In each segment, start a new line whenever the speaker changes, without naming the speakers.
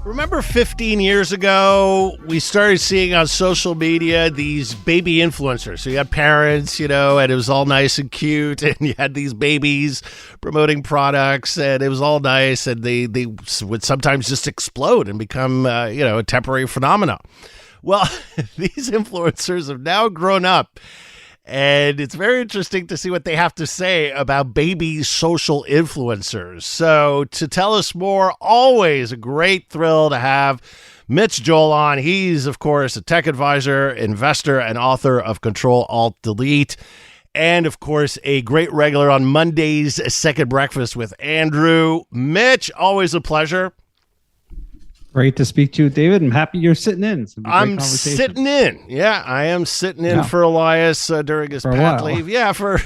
Remember 15 years ago, we started seeing on social media these baby influencers. So you had parents, and it was all nice and cute, and you had these babies promoting products, and it was all nice, and they would sometimes just explode and become, a temporary phenomenon. Well, these influencers have now grown up, and it's very interesting to see what they have to say about baby social influencers. So to tell us more, always a great thrill to have Mitch Joel on. He's, of course, a tech advisor, investor, and author of Control Alt Delete. And, of course, a great regular on Monday's Second Breakfast with Andrew. Mitch, always a pleasure.
Great to speak to you, David. I'm happy you're sitting in.
I'm sitting in. Yeah, I am sitting in for Elias during his pat leave. Yeah, for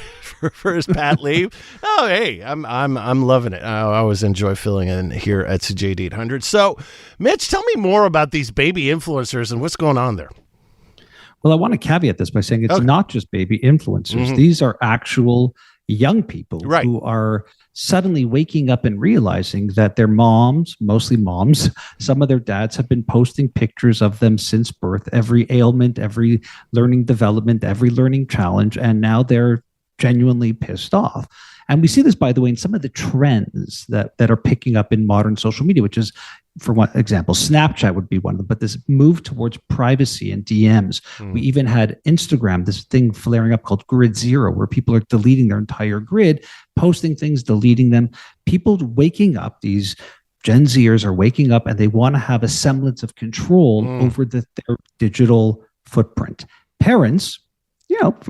his pat leave. Oh, hey, I'm loving it. I always enjoy filling in here at CJD 800. So, Mitch, tell me more about these baby influencers and what's going on there.
Well, I want to caveat this by saying it's not just baby influencers. Mm-hmm. These are actual young people who are suddenly waking up and realizing that their moms, mostly moms, some of their dads have been posting pictures of them since birth, every ailment, every learning development, every learning challenge, and now they're genuinely pissed off. And we see this, by the way, in some of the trends that are picking up in modern social media, which is, for one example, Snapchat would be one of them, but this move towards privacy and DMs. We even had Instagram, this thing flaring up called Grid Zero, where people are deleting their entire grid, posting things, deleting them. People waking up, these Gen Zers are waking up and they want to have a semblance of control over their digital footprint. Parents,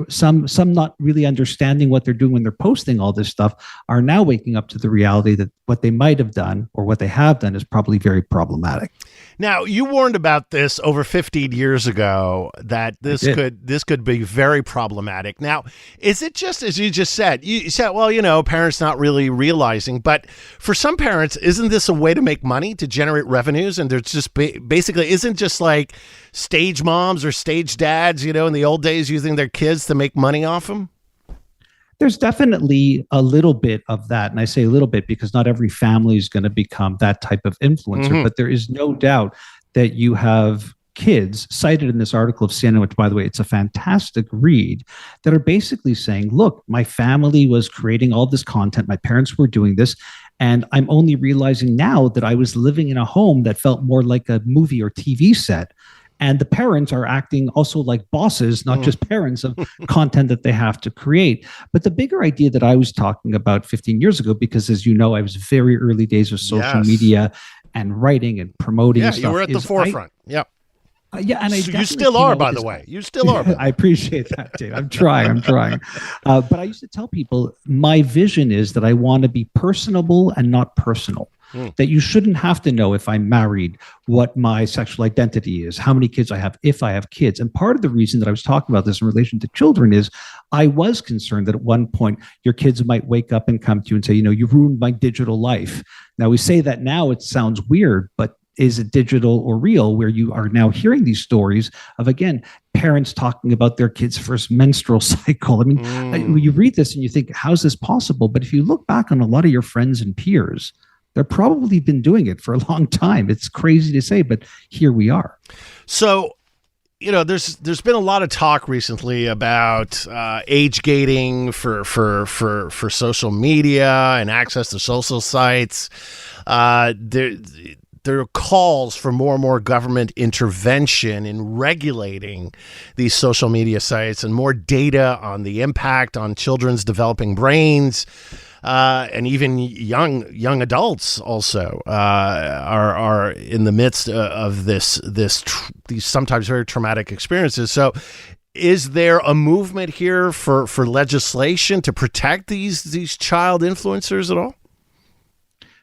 some not really understanding what they're doing when they're posting all this stuff, are now waking up to the reality that what they might have done or what they have done is probably very problematic.
Now, you warned about this over 15 years ago, that this could be very problematic. Now, is it just as you just said? You said, well, parents not really realizing, but for some parents, isn't this a way to make money, to generate revenues? And there's just basically isn't just like stage moms or stage dads, in the old days using their kids to make money off them?
There's definitely a little bit of that. And I say a little bit because not every family is going to become that type of influencer. But there is no doubt that you have kids cited in this article of CNN, which, by the way, it's a fantastic read, that are basically saying, look, my family was creating all this content. My parents were doing this. And I'm only realizing now that I was living in a home that felt more like a movie or TV set. And the parents are acting also like bosses, not just parents of content that they have to create. But the bigger idea that I was talking about 15 years ago, because as you know, I was very early days of social media and writing and promoting.
Yeah,
stuff,
you were at the forefront.
And
you still are, by the way. You still are.
I appreciate that, Dave. I'm trying. But I used to tell people my vision is that I want to be personable and not personal. That you shouldn't have to know if I'm married, what my sexual identity is, how many kids I have, if I have kids. And part of the reason that I was talking about this in relation to children is I was concerned that at one point your kids might wake up and come to you and say, you ruined my digital life. Now we say that now it sounds weird, but is it digital or real, where you are now hearing these stories of, again, parents talking about their kids' first menstrual cycle. I mean, you read this and you think, how's this possible? But if you look back on a lot of your friends and peers, they've probably been doing it for a long time. It's crazy to say, but here we are.
So, there's been a lot of talk recently about age gating for social media and access to social sites. There are calls for more and more government intervention in regulating these social media sites and more data on the impact on children's developing brains. And even young adults also are in the midst of these sometimes very traumatic experiences. So, is there a movement here for legislation to protect these child influencers at all?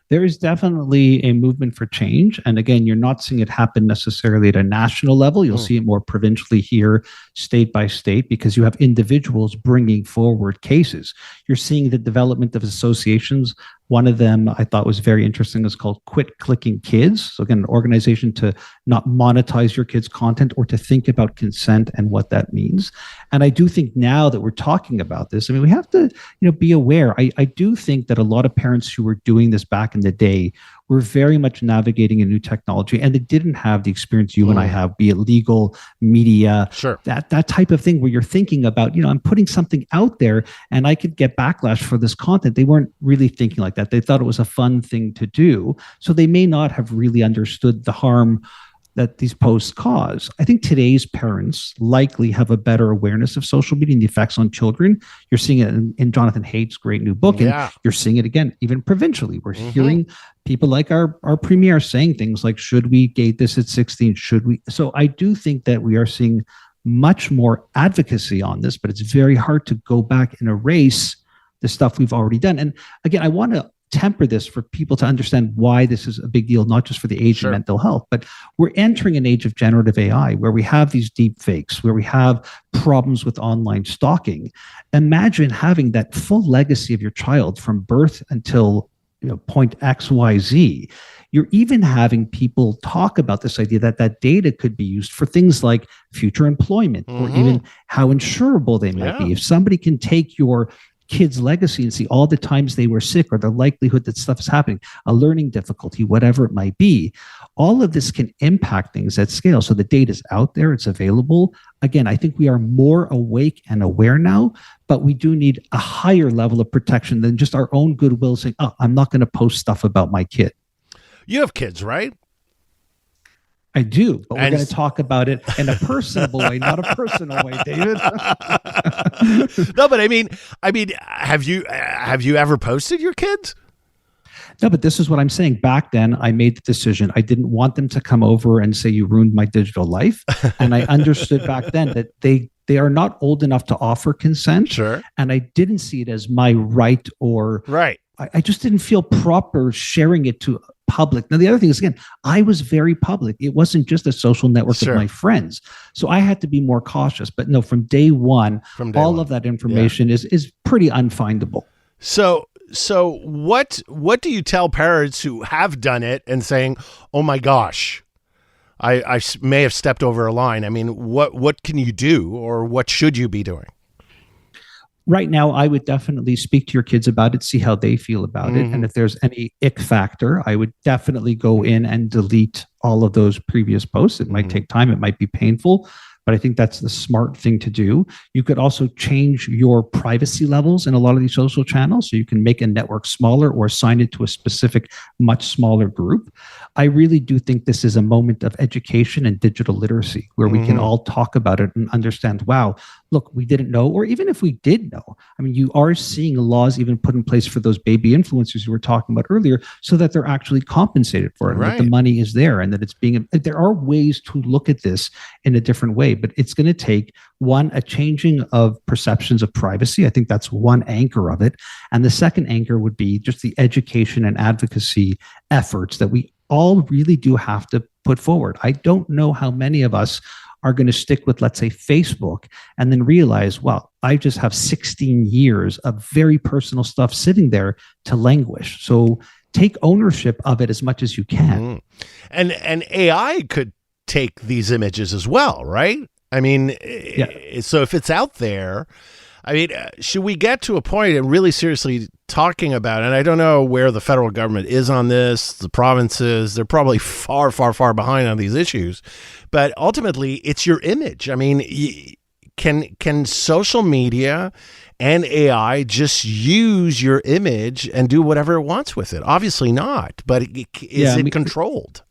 There is definitely a movement for change. And again, you're not seeing it happen necessarily at a national level. You'll see it more provincially here, state by state, because you have individuals bringing forward cases. You're seeing the development of associations. One of them I thought was very interesting is called Quit Clicking Kids. So again, an organization to not monetize your kids' content or to think about consent and what that means. And I do think now that we're talking about this, we have to be aware. I do think that a lot of parents who were doing this back in the day were very much navigating a new technology, and they didn't have the experience you and I have, be it legal, media, that type of thing where you're thinking about, I'm putting something out there and I could get backlash for this content. They weren't really thinking like that. They thought it was a fun thing to do. So they may not have really understood the harm that these posts cause. I think today's parents likely have a better awareness of social media and the effects on children. You're seeing it in Jonathan Haidt's great new book, and you're seeing it again, even provincially. We're hearing people like our premier saying things like, should we gate this at 16? Should we? So I do think that we are seeing much more advocacy on this, but it's very hard to go back and erase the stuff we've already done. And again, I want to temper this for people to understand why this is a big deal, not just for the age of mental health, but we're entering an age of generative AI where we have these deep fakes, where we have problems with online stalking. Imagine having that full legacy of your child from birth until point X, Y, Z. You're even having people talk about this idea that that data could be used for things like future employment or even how insurable they might be. If somebody can take your kids' legacy and see all the times they were sick or the likelihood that stuff is happening, a learning difficulty, whatever it might be, all of this can impact things at scale. So the data is out there, it's available. Again, I think we are more awake and aware now, but we do need a higher level of protection than just our own goodwill saying, oh, I'm not going to post stuff about my kid.
You have kids, right?
I do, but we're going to talk about it in a personable way, not a personal way, David.
No, but I mean, have you ever posted your kids?
No, but this is what I'm saying. Back then, I made the decision. I didn't want them to come over and say, you ruined my digital life. And I understood back then that they are not old enough to offer consent.
Sure.
And I didn't see it as my right or...
Right.
I just didn't feel proper sharing it to public. Now, the other thing is, again, I was very public. It wasn't just a social network of my friends. So I had to be more cautious. But no, from day one, of that information is pretty unfindable.
So what do you tell parents who have done it and saying, oh my gosh, I may have stepped over a line? I mean, what can you do, or what should you be doing?
Right now, I would definitely speak to your kids about it, see how they feel about it. And if there's any ick factor, I would definitely go in and delete all of those previous posts. It might take time. It might be painful, but I think that's the smart thing to do. You could also change your privacy levels in a lot of these social channels. So you can make a network smaller or assign it to a specific, much smaller group. I really do think this is a moment of education and digital literacy where we can all talk about it and understand, wow, look, we didn't know, or even if we did know, I mean, you are seeing laws even put in place for those baby influencers you were talking about earlier so that they're actually compensated for it, and that the money is there and that it's being, there are ways to look at this in a different way, but it's going to take a changing of perceptions of privacy. I think that's one anchor of it. And the second anchor would be just the education and advocacy efforts that we all really do have to put forward. I don't know how many of us are going to stick with, let's say, Facebook and then realize, well, I just have 16 years of very personal stuff sitting there to languish. So take ownership of it as much as you can.
And AI could take these images as well, right? I mean, so if it's out there, I mean, should we get to a point and really seriously talking about it? And I don't know where the federal government is on this, the provinces, they're probably far, far, far behind on these issues. But ultimately, it's your image. I mean, can social media and AI just use your image and do whatever it wants with it? Obviously not, but is it controlled?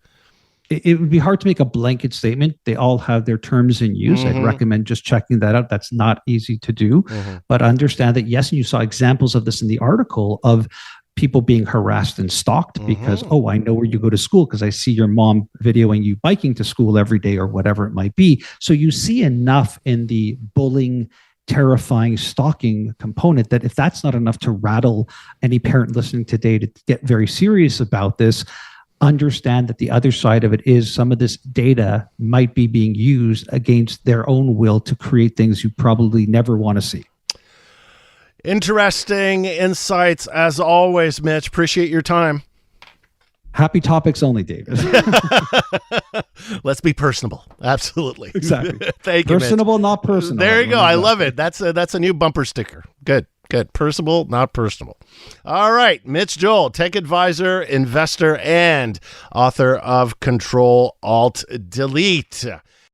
It would be hard to make a blanket statement. They all have their terms in use. I'd recommend just checking that out. That's not easy to do, but understand that, yes, and you saw examples of this in the article of people being harassed and stalked because, oh, I know where you go to school because I see your mom videoing you biking to school every day or whatever it might be. So you see enough in the bullying, terrifying stalking component that if that's not enough to rattle any parent listening today to get very serious about this, understand that the other side of it is some of this data might be being used against their own will to create things you probably never want to see.
Interesting insights as always, Mitch. Appreciate your time.
Happy topics only, David.
Let's be personable. Absolutely.
Exactly.
Thank you,
Personable,
Mitch.
not personal.
There you go. I love it. That's a new bumper sticker. Good. Good. Personable, not personable. All right. Mitch Joel, tech advisor, investor, and author of Control Alt Delete.